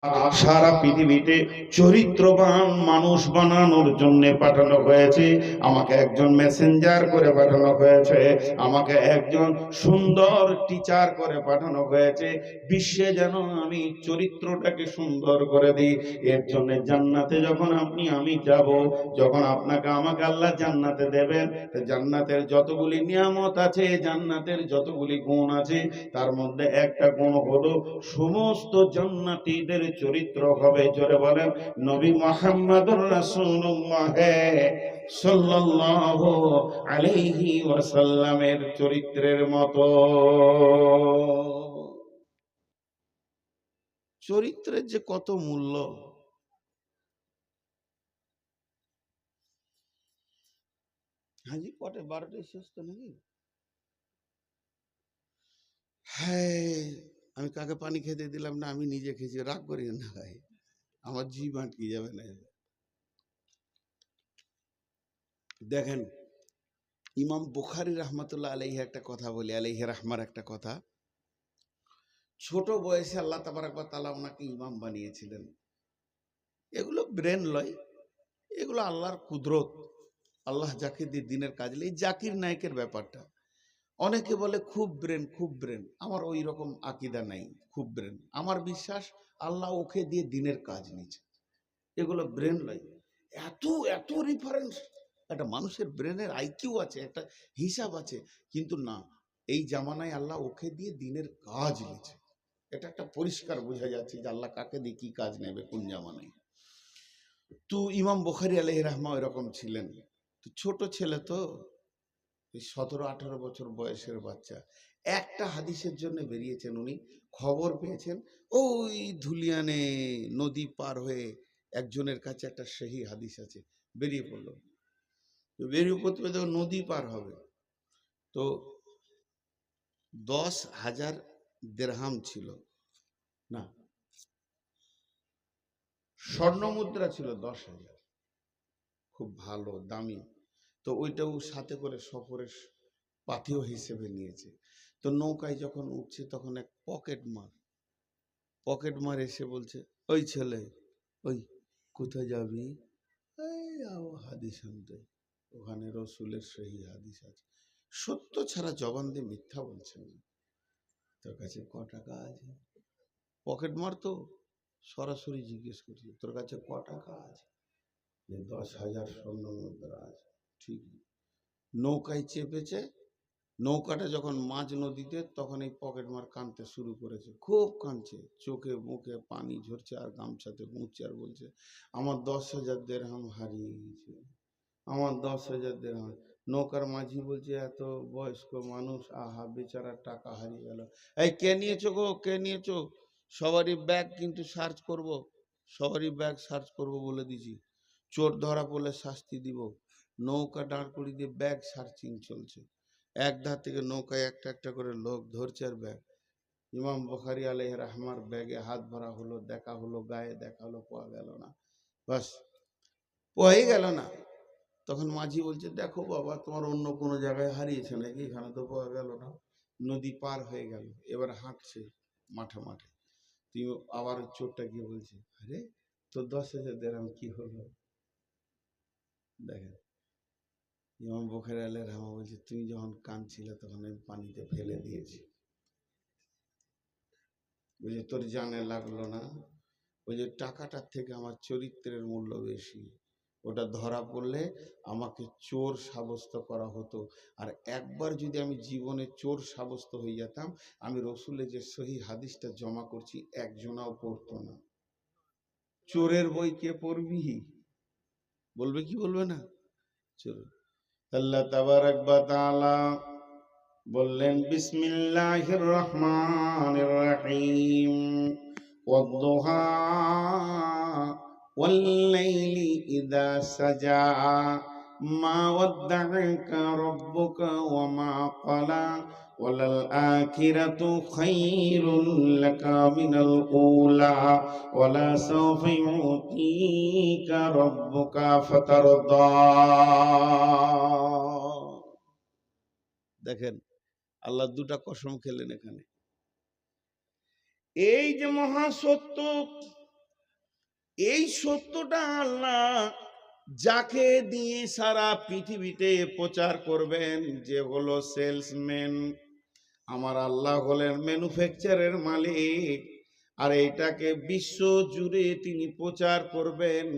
সারা পৃথিবীতে চরিত্রবান মানুষ বানানোর জন্য পাঠানো হয়েছে। আমাকে একজন মেসেঞ্জার করে পাঠানো হয়েছে, আমাকে একজন সুন্দর টিচার করে পাঠানো হয়েছে, বিশ্বে যেন আমি চরিত্রটাকে সুন্দর করে দিই। এর জন্য জান্নাতে যখন আমি যাব, যখন আপনাকে আমাকে আল্লাহ জান্নাতে দেবেন, জান্নাতের যতগুলি নিয়ামত আছে, জান্নাতের যতগুলি গুণ আছে, তার মধ্যে একটা গুণ হলো সমস্ত জান্নাতীদের চরিত্র হবে, জোরে বলেন, নবী মুহাম্মদুর রাসূলুল্লাহ সাল্লাল্লাহু আলাইহি ওয়াসাল্লামের চরিত্রের মতো। চরিত্রের যে কত মূল্য! হাজি কটে 12টায় শেষ তো নাকি? হ্যাঁ, আমি কাকে পানি খেতে দিলাম না, আমি নিজে খেয়েছি, রাগ করি না ভাই, আমার জিভ আটকে যাবে না। দেখেন, ইমাম বুখারী রাহমাতুল্লাহ আলাইহি একটা কথা বলি, আলাইহি রাহমার একটা কথা। ছোট বয়সে আল্লাহ তাবারক ওয়া তাআলা ওনাকে ইমাম বানিয়েছিলেন। এগুলো ব্রেন লয়, এগুলো আল্লাহর কুদরত। আল্লাহ যাকে দিয়ে দিনের কাজ, এই জাকির নায়কের ব্যাপারটা অনেকে বলে খুব ব্রেন, খুব ব্রেন। আমার ওই রকম আকীদা নাই খুব ব্রেন। আমার বিশ্বাস আল্লাহ ওকে দিয়ে দিনের কাজ নিচ্ছে, এগুলো ব্রেন লয়। এত এত রেফারেন্স, একটা মানুষের ব্রেনের আইকিউ আছে, একটা হিসাব আছে, কিন্তু না, এই জামানায় আল্লাহ ওকে দিয়ে দিনের কাজ নিচ্ছে। এটা একটা পরিষ্কার বোঝা যাচ্ছে যে আল্লাহ কাকে দিয়ে কি কাজ নেবে কোন জামানায়। তো ইমাম বুখারী আলাইহির রাহমা এরকম ছিলেন। তো ছোট ছেলে তো, 17-18 বছর বয়সের বাচ্চা, একটা হাদিসের জন্য বেরিয়েছেন উনি। খবর পেয়েছেন ওই ধুলিয়ানে নদী পার হয়ে একজনের কাছে একটা সহি হাদিস আছে, বেরিয়ে পড়লো। তো বেরিয়ে পড়তে পেতে নদী পার হবে, তো 10,000 দিরহাম ছিল, না স্বর্ণ মুদ্রা ছিল 10,000, খুব ভালো দামি। তো ওইটাও সাথে করে সফরের পাথেয় হিসেবে নিয়েছে। তো নৌকায় যখন উঠছে তখন এক পকেট মার এসে বলছে, ওই ছেলে, ওই কোথায় যাবি? এই হাদিস আনতে, ওখানে রসুলের সহি হাদিস আছে। সত্য ছাড়া জবান দিয়ে মিথ্যা বলছেন না। তোর কাছে ক টাকা আছে? পকেট মার তো সরাসরি জিজ্ঞেস করছে, তোর কাছে ক টাকা আছে? যে 10,000 স্বর্ণ মুদ্রা আছে। ঠিক। নৌকায় চেপেছে, নৌকাটা যখন মাঝ নদীতে, তখন এই পকেট মার কাঁদতে শুরু করেছে, খুব কাঁদছে, চোখে মুখে পানি ঝরছে, আর গামছাতে মুছছে, আর বলছে, আমার 10,000 দিরহাম হারিয়ে গেছে, আমার 10,000 দিরহাম। নৌকার মাঝি বলছে, এত বয়স্ক মানুষ, আহা বেচারা, টাকা হারিয়ে গেল। এই কে নিয়েছো গো, কে নিয়েছো? সবারই ব্যাগ কিন্তু সার্চ করব, সবারই ব্যাগ সার্চ করব বলে দিছি, চোর ধরা পড়লে শাস্তি দিব। নৌকা দাঁড় করিয়ে দিয়ে ব্যাগ সার্চিং চলছে, এক ধার থেকে নৌকায় একটা একটা করে লোক ধরছে আর ব্যাগ। ইমাম বুখারী আলাইহি রাহমার ব্যাগে হাত ভরা হলো, দেখা হলো, গায়ে দেখা হলো, পাওয়া গেল না। বাস, পাওয়াই গেল না। তখন মাঝি বলছে, দেখো বাবা, তোমার অন্য কোনো জায়গায় হারিয়েছে নাকি, এখানে তো পাওয়া গেল না। নদী পার হয়ে গেল, এবার হাঁটছে মাঠে মাঠে। তুই আবার চোরটা গিয়ে বলছে, আরে তোর 10,000 দিরহাম কি হলো? দেখেন, ইমাম বুখারী আলাইহির রাহমা বলছে, তুমি যখন কাঁদছিলে তখন আমি পানিতে ফেলে দিয়েছি। বুঝে তোর জানে লাগলো না? ওই যে টাকাটার থেকে আমার চরিত্রের মূল্য বেশি। ওটা ধরা পড়লে আমাকে চোর সাব্যস্ত করা হতো, আর একবার যদি আমি জীবনে চোর সাব্যস্ত হয়ে যেতাম, আমি রসুলের যে সহি হাদিসটা জমা করছি একজনাও পড়তো না। চোরের বই কে পড়বি? বলবে কি বলবে না? চোর। আল্লাহ তাবারাক ওয়া তাআলা বললেন, বিসমিল্লাহির রহমানির রহিম, ওয়াদ-দুহা ওয়াল-লাইলি ইযা সাজা, মা ওয়াদ্দা'আকা রাব্বুকা ওয়া মা ক্বালা, ওয়ালাল আখিরাতু খায়রুল লাকা মিনাল উলা, ওয়ালা সাওফা ইউতিকা রাব্বুকা ফাতারদা। দেখেন, আল্লাহ দুটা কসম খেলেন এখানে। এই যে মহা সত্য, এই সত্যটা আল্লাহ যাকে দিয়ে সারা পৃথিবীতে প্রচার করবেন, যে হলো সেলসম্যান, আমার আল্লাহ হলেন ম্যানুফ্যাকচারের মালিক, আর এইটাকে বিশ্ব জুড়ে তিনি প্রচার করবেন।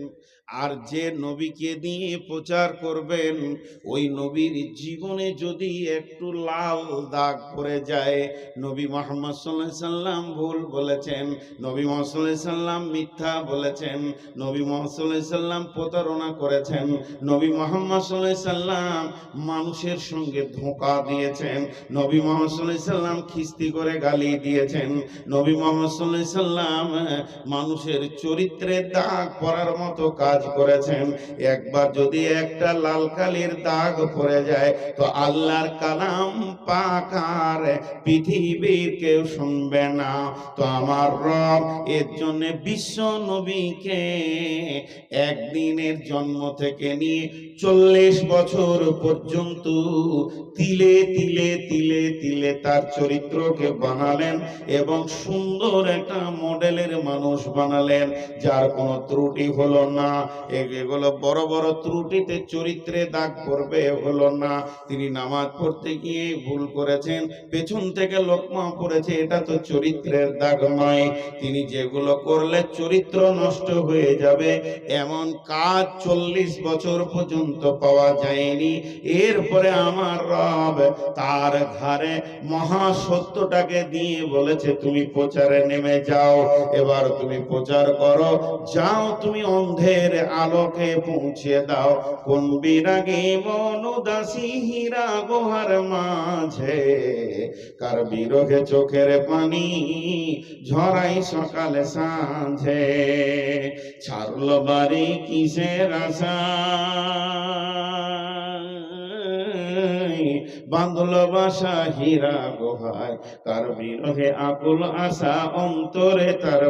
আর যে নবীকে দিয়ে প্রচার করবেন, ওই নবীর জীবনে যদি একটু লাল দাগ পড়ে যায়, নবী মুহাম্মদ সাল্লাল্লাহু আলাইহি সাল্লাম ভুল বলেছেন, নবী মুহাম্মদ সাল্লাল্লাহু আলাইহি সাল্লাম মিথ্যা বলেছেন, নবী মুহাম্মদ সাল্লাল্লাহু আলাইহি সাল্লাম প্রতারণা করেছেন, নবী মুহাম্মদ সাল্লাল্লাহু আলাইহি সাল্লাম মানুষের সঙ্গে ধোঁকা দিয়েছেন, নবী মুহাম্মদ সাল্লাল্লাহু আলাইহি সাল্লাম খিস্তি করে গালি দিয়েছেন, নবী মুহাম্মদ সাল্লাল্লাহু আলাইহি সাল্লাম মানুষের চরিত্রে দাগ পড়ার মতো কাজ করেছেন। একবার যদি একটা লাল কালির দাগ পড়ে যায়, তো আল্লাহর কালাম পাক আর পৃথিবীর কেউ শুনবে না। তো আমার রব এর জন্য বিশ্ব নবীকে একদিনের জন্ম থেকে নিয়ে 40 বছর পর্যন্ত তিলে তিলে তিলে তিলে তার চরিত্রকে বানালেন এবং সুন্দর একটা মডেলের মানুষ বানালেন, যার কোনো ত্রুটি হলো না। এগুলো বড় বড় ত্রুটিতে চরিত্রে দাগ পড়বে হলো না। তিনি নামাজ পড়তে গিয়ে ভুল করেছেন, পেছন থেকে লোকমা পড়েছে, এটা তো চরিত্রের দাগ নয়। তিনি যেগুলো করলে চরিত্র নষ্ট হয়ে যাবে এমন কাজ 40 বছর পর্যন্ত পাওয়া যায়নি। এরপরে আমার রব তার ঘরে মহা সত্যটাকে দিয়ে বলেছে, তুমি প্রচারে নেমে যাও, এবার তুমি প্রচার করো, যাও তুমি অন্ধের আলোকে পৌঁছে দাও। কোন বিরাগী মন উদাসী হীরা গুহার মাঝে, কার বিরহে চোখের পানি ঝরাই সকালে সাঁঝে, ছাড়লো বাড়ি কিসের আশা, বাঁধল বাসা হীরা গুহায়, কার বিরহে আকুল আশা অন্তরে তার